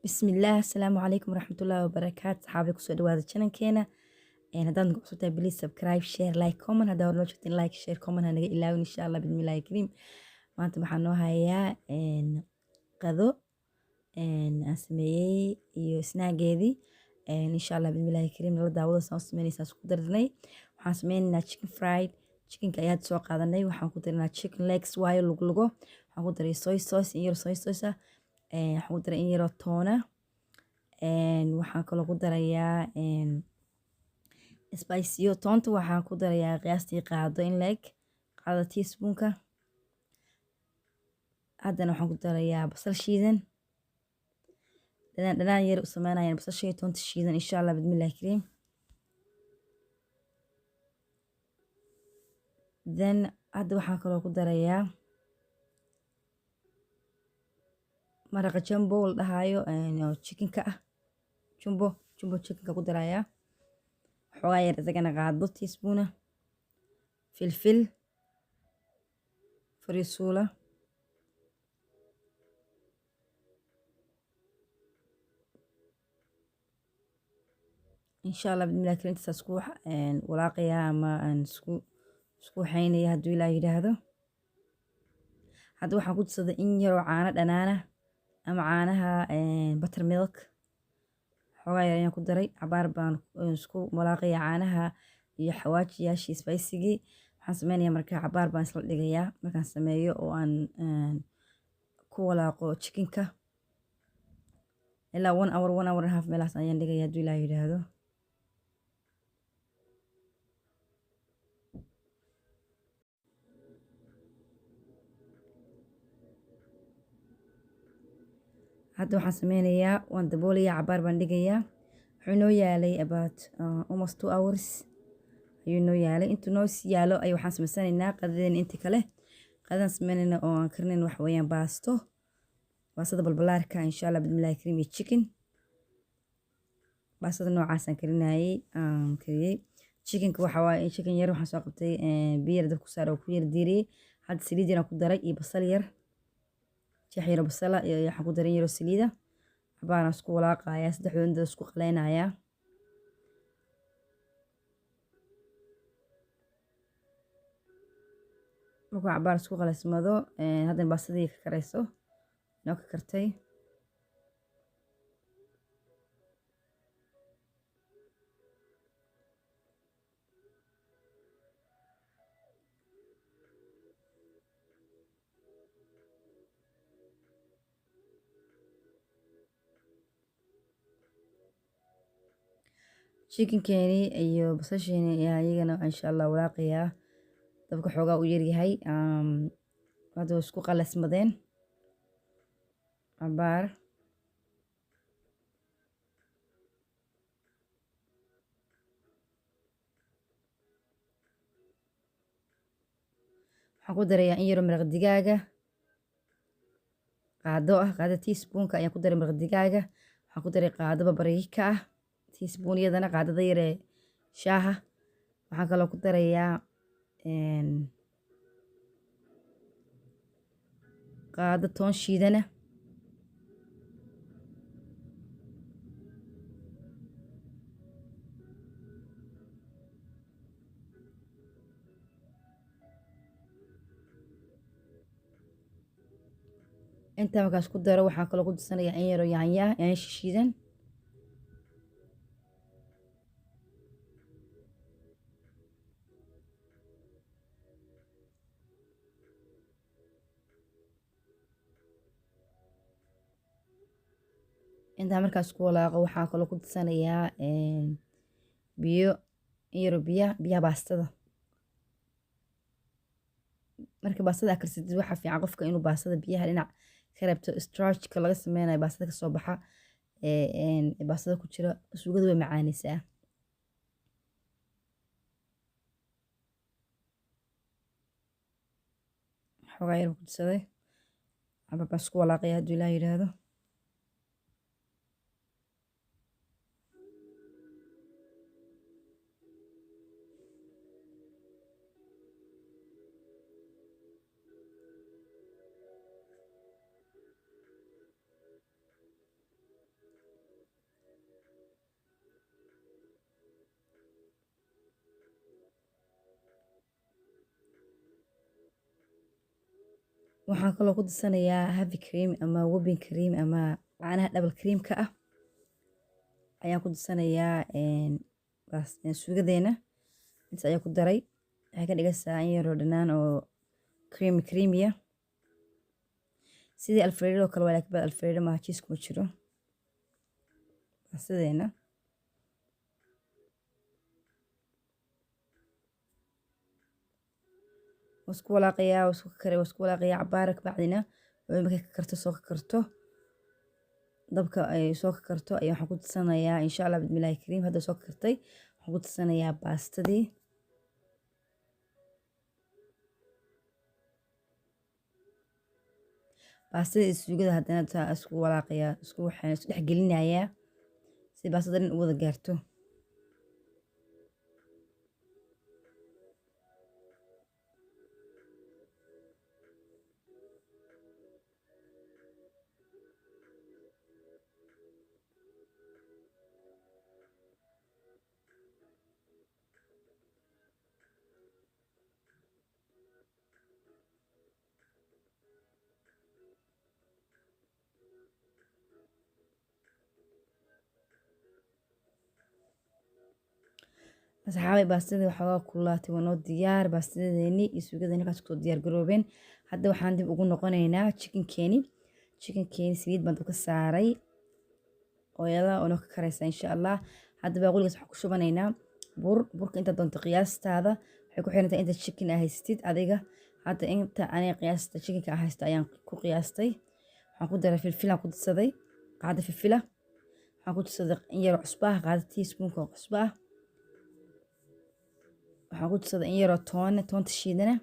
Bismillah, asalaamu calaykum waraxmatullaahi wabarakaatu. Saxaabi kusoo dhawaada channelkeena. Haddaad nagu cusubtahay, please subscribe, share, like, comment. Haddaa hore noo joogtiin like, share, comment ha naga ilaawin insha Allah bismillaahi kariim. Maanta waxaan noo hayaa qado aan sameeyey iyo snaageedii. Insha Allah bismillaahi kariim nala daawada saan u sameynaysaa isku darnay. Waxaan sameynaynaa chicken fried. Chickenka ayaad soo qaadanay. Waxaan ku darinaa chicken legs waayo lugo. Waxaan ku daray soy sauce in yar soy sauce ah. Waxaan ku daray in yaroo toona. Waxaan kaloo ku darayaa spiceyo. Toonta waxaan ku darayaa qiyaastii qaado in leeg qaado teaspoonka. Haddana waxaan ku darayaa basal shiidan. dhanaan yar u sameynayaan basasha iyo toonta shiidan insha Allah bismillaahi kariim. Then hadda waxaan kaloo ku darayaa maraqa jumbo la dhahayo oo chickenka ah. jumbo chickenka ku darayaa. Waxoogaa yar isagana qaado teaspoona. Filfil farisuula. insha Allah bismillaahi kariim intaas isku walaaqayaa ama aan isku waxaynaya hadduu ilaa yidhaahdo. Hadda waxaan ku darsaday in yaroo caano dhanaana ama caanaha buttermilk. Waxoogaa yar ayaan ku daray. Cabaar baan isku walaaqayaa caanaha iyo xawaajiyaashii spicigii. Waxaan sameynayaa markaa cabaar baan isla dhigayaa markaan sameeyo oo aan ku walaaqo chickenka. ilaa 1 hour 1 hour and a half meelahaas ayaan dhigayaa hadduu ilaa yidhaahdo. Hadda waxaan sameynayaa waan daboolayaa cabaar baan dhigayaa. Wuxuu noo yaalay about almost 2 hours ayuu noo yaalay. Intuu noo yaalo ayuu waxaan sameysanaynaa qadadeena inta kale. Qadadan sameynayna oo aan karinayn wax weeyaan baasto. Baastada balbalaarka insha Allah bismillaahi kariim iyo chicken. Baastada noocaas aan kariyey. Chickenka waxa waaye chicken yar waxaan soo qabtay biyo yar dabka ku saaray oo ku yar diiriyey. Hadda saliid yar aan ku daray iyo basal yar. jeex yar basala iyo waxaan ku darin yar saliida. Cabaar aan isku walaaqayaa saddexdooda isku qaleynayaa. Markuu cabaar isku qaleysmado haddana baastadii ka karayso noo ka kartay. chickenkeeni iyo basasheeni ayaa iyagana insha Allah walaaqayaa. dabka xoogaa u yar yahay. hadda way isku qaleysmadeen cabaar. waxaan ku darayaa in yaroo maraq digaaga qaado ah qaado teaspoonka ayaan ku daray maraq digaaga. waxaan ku daray qaado babriika ah teaspoon iyadana qaadada yar ee shaaha. waxaan kaloo ku darayaa qaado toon shiidana. intaa markaas ku daro waxaan kaloo ku darsanayaa in yaroo yaanyo shiidan. intaa markaas ku walaaqo waxaan kaloo ku darsanayaa biyo in yaroo biyaha baastada. marka baastada karsidid waxa fiican qofka inuu baastada biyaha dhinac ka reebto. Starchka laga sameynayo baastada ka soo baxa baastada ku jira suugada way macaanaysaa. xoogaa yar ku darsaday. cabaar baan isku walaaqayaa hadduu ilaa yidhaahdo. waxaan kaloo ku darsanayaa heavy cream ama whipping cream ama caanaha double creamka ah ayaan ku darsanayaa suugadeena intaas ayaa ku daray. Waxay ka dhigaysaa in yaroo dhanaan oo creamy ah sidii alfredo kale waa, laakiin alfredo maaha, cheese kuma jiro. Baastadeena wasku walaaqayaa, wasku walaaqayaa cabaar ka bacdina markay ka karto soo ka karto dabka ay soo ka karto ayaa waxaan ku darsanayaa insha Allah bismillahi kariim. Hadda soo kartay waxaan ku darsanayaa baastadii. Baastada suugada haddana isku walaaqayaa, waxaan isku dhex gelinayaa si baastada dhan u wada gaarto. asxaabay baastadii waxoogaa kululaatay waa noo diyaar. Baastadeeni iyo suugadeeni halkaas kusoo diyaar garoobeen. Hadda waxaan dib ugu noqonaynaa chickenkeeni saliid baan ka saaray ooyada oo noo ka karaysa insha Allah. Hadda baaquligaas waxaan ku shubanaynaa burka inta doonto qiyaastaada waxay ku xirantahay inta chicken ah haystid adiga. Hadda inta aniga qiyaasta chickenka ah haysta ayaan ku qiyaastay. waxaan ku daray filfil aan ku darsaday qaada filfila. waxaan ku darsaday in yar cusbo ah qaada teaspoon oo cusbo ah. waxaan ku darsaday in yaroo toonta shiidana.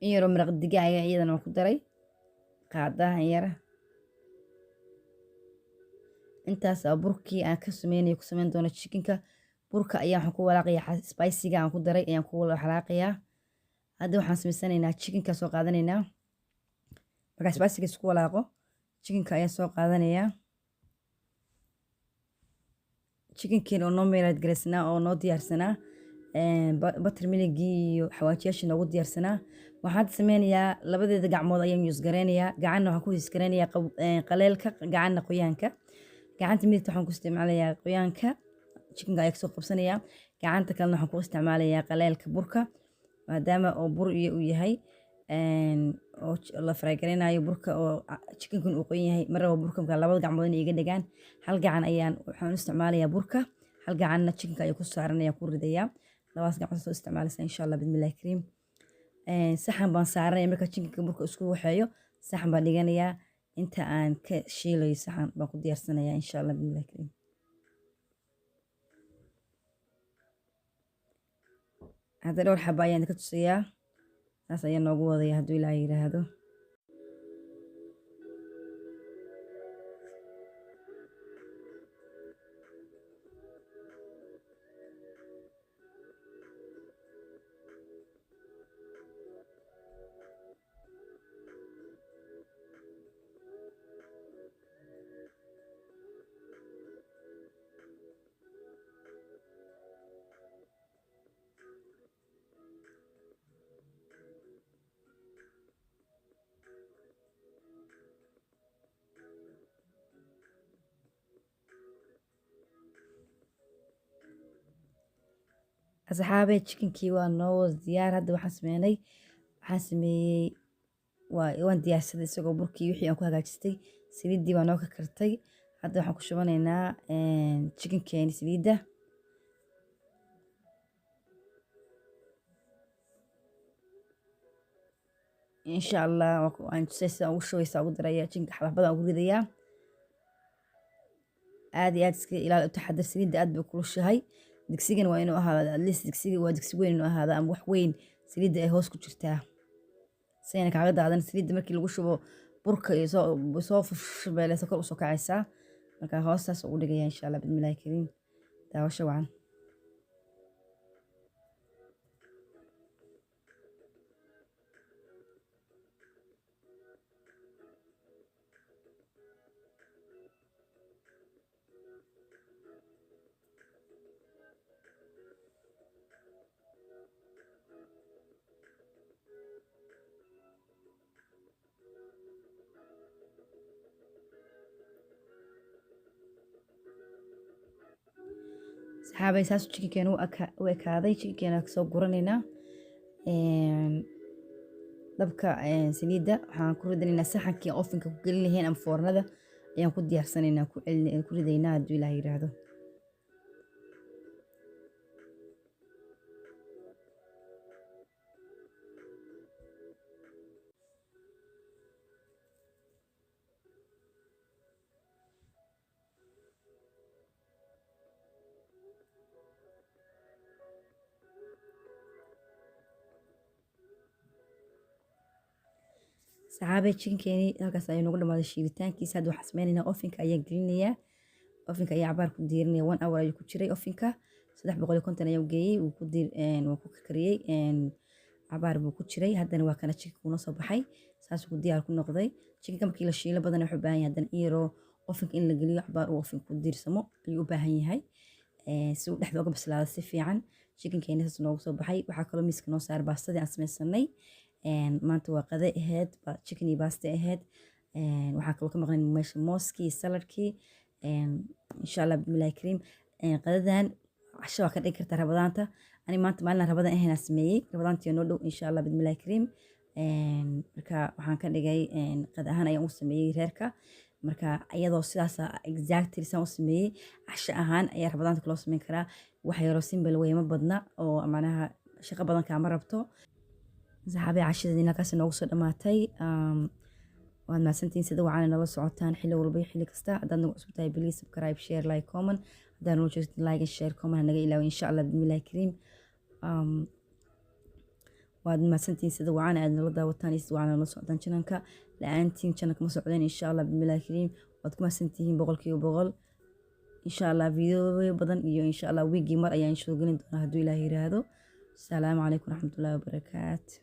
in yaroo maraq digaaga iyadana waan ku daray qaadaha in yara. intaas burkii aan ka sameynayo ku sameyn doono chickenka. burka ayaa waxaan ku walaaqayaa spiciga aan ku daray ayaan ku walaaqayaa. hadda waxaan sameysanaynaa chickenka soo qaadanaynaa. marka spiciga isku walaaqo chickenka ayaa soo qaadanayaa. chickenkeena oo noo meelaad garaysanaa oo noo diyaarsanaa butter minigii iyo xawaajiyaashii noogu diyaarsanaa. waxaan sameynayaa labadeeda gacmood ayaan use gareynayaa. gacanna waxaan ku use gareynayaa qaleelka, gacanna qoyaanka. gacanta midigta waxaan ku isticmaalayaa qoyaanka chickenka ayaa kasoo qabsanayaa. gacanta kalena waxaan ku isticmaalayaa qaleelka burka maadaama oo bur iyo uu yahay oo la fry gareynayo burka oo chickenkan uu qoyan yahay. marraba burka marka labada gacmood inay iga dhagaan. hal gacan ayaan waxaan isticmaalayaa burka, hal gacanna chickenka ayaa ku saaranaya ku ridayaa. labadaas gacmood soo isticmaalaysa insha Allah bismillahi kariim. saxan baan saaranaya marka chickenka burka isku waxeeyo. saxan baan dhiganayaa inta aan ka shiilayo saxan baan ku diyaarsanayaa insha Allah bismillahi kariim. hadda dhowr xaba ayaan ka tusayaa. saas ayaa noogu wadaya hadduu Ilaahay yiraahdo. asxaabay chickenkii waa noo wada diyaar. hadda waxaan sameeyey waan diyaarsaday isagoo burkii wixii aan ku hagaajistay. saliiddii baa noo ka kartay. hadda waxaan ku shubanaynaa chickenkeeni saliidda. insha Allah waan tusaysaa ugu shubeysaa ugu daraya chickenka xabadaan ugu ridayaa. aad iyo aad iska ilaali u taxadar saliidda aad bay kulushahay. digsigana waa inuu ahaado at least digsiga waa digsi weyn inuu ahaado ama wax weyn saliidda ay hoos ku jirtaa sayna kaaga daadan. saliidda markii lagu shubo burka iyo soo fushubeeleysa kor usoo kacaysaa. marka hoostaas ugu dhigaya insha Allah bismillahi kariim. daawasho wacan. saxaabay saas chickenkeena u ekaaday. Chickenkeena kasoo guranaynaa dabka saliidda waxaan ku ridanaynaa saxankii ofinka ku gelin lahayn ama foornada ayaan ku diyaarsanaynaa ku ridaynaa hadduu ilaah yiraahdo. saxaabay chickenkeeni halkaas ayuu nagu dhamaaday shiilitaankiisa. Hadda waxaan sameynaynaa ofinka ayaan gelinayaa. ofinka ayaa cabaar ku diirinaya 1 hour ayuu ku jiray ofinka 350 ayuu geeyey wuu ku karkariyey cabaar buu ku jiray. haddana waa kana chicken kuna soo baxay saas ku diyaar ku noqday. chickenka markii la shiilo badan wuxuu u baahan yahay haddana iyaroo ofinka in la geliyo cabaar uu ofinka ku diirsamo ayuu u baahan yahay si uu dhexda uga bislaado si fiican. chickenkeena saas noogu soo baxay. waxaa kaloo miiska noo saaray baastadii aan sameysanay maanta waa qade ahayd chicken iyo baaste ahayd. waxaa kaloo ka maqnay meesha mooskii iyo saladkii insha allah bismillahi kariim. qadadan casho waa ka dhigi kartaa rabadaanta. ani maanta maalin rabadaan ahayn aan sameeyey rabadaantii noo dhow insha allah bismillahi kariim. marka waxaan ka dhigay qad ahaan ayaan u sameeyey reerka. marka iyadoo sidaas exactly saan u sameeyey casho ahaan ayaa rabadaanta loo sameyn karaa. wax yaroo simple way ma badna oo macnaha shaqo badan kaama rabto. saxaabay cashadii halkaas noogu soo dhamaatay. waad mahadsantihiin sida wacan nala socotaan xilli walba iyo xilli kasta. haddaad nagu cusub tahay please subscribe share like comment. haddaad noo jeestin like and share comment naga ilaawin insha allah bismillahi kariim. waad mahadsantihiin sida wacan aad nala daawataan iyo sida wacan nala socotaan channelka. la-aantiin channelka ma socdeen insha allah bismillahi kariim. waad ku mahadsantihiin 100% insha allah video badan iyo insha allah weekii mar ayaan soo gelin doonaa hadduu ilaahay yiraahdo. السلام عليكم ورحمة الله وبركاته.